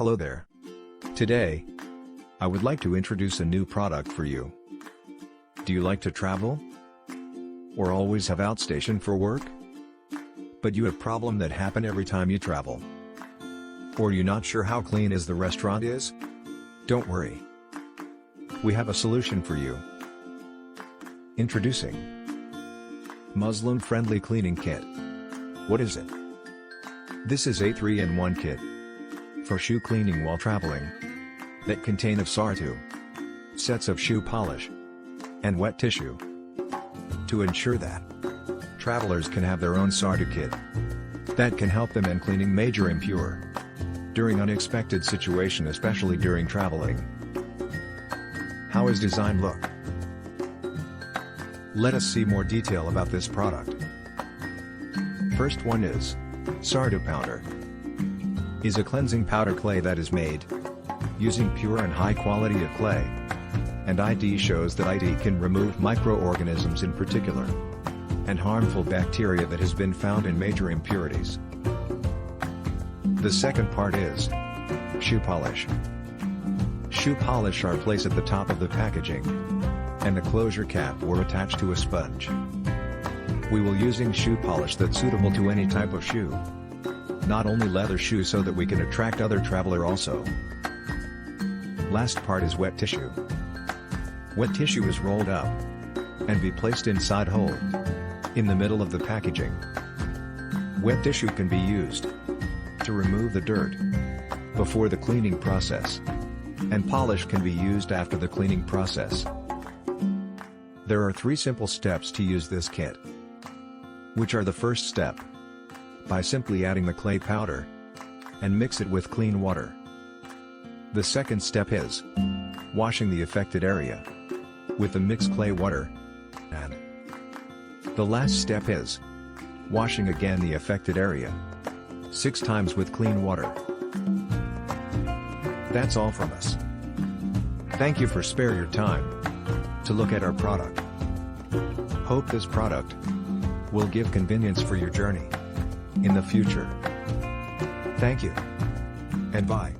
Hello there. Today, I would like to introduce a new product for you. Do you like to travel? Or always have outstation for work? But you have problem that happen every time you travel? Or you not sure how clean is the restaurant is? Don't worry. We have a solution for you. Introducing Muslim-friendly cleaning kit. What is it? This is a 3-in-1 kit for shoe cleaning while traveling that contain of SAR2 sets of shoe polish and wet tissue to ensure that travelers can have their own SAR2 kit that can help them in cleaning major impure during unexpected situation, especially during traveling. How is design look? Let us see more detail about this product. First one is SAR2 powder. Is a cleansing powder clay that is made using pure and high quality of clay, and ID shows that ID can remove microorganisms in particular and harmful bacteria that has been found in major impurities. The second part is shoe polish. Shoe polish are placed at the top of the packaging, and the closure cap were attached to a sponge. We will using shoe polish that's suitable to any type of shoe, not only leather shoe, so that we can attract other traveler also. Last part is wet tissue. Wet tissue is rolled up and be placed inside hole in the middle of the packaging. Wet tissue can be used to remove the dirt before the cleaning process, and polish can be used after the cleaning process. There are 3 simple steps to use this kit, which are the first step, by simply adding the clay powder and mix it with clean water. The second step is washing the affected area with the mixed clay water, and the last step is washing again the affected area 6 times with clean water. That's all from us. Thank you for spare your time to look at our product. Hope this product will give convenience for your journey in the future. Thank you, and bye.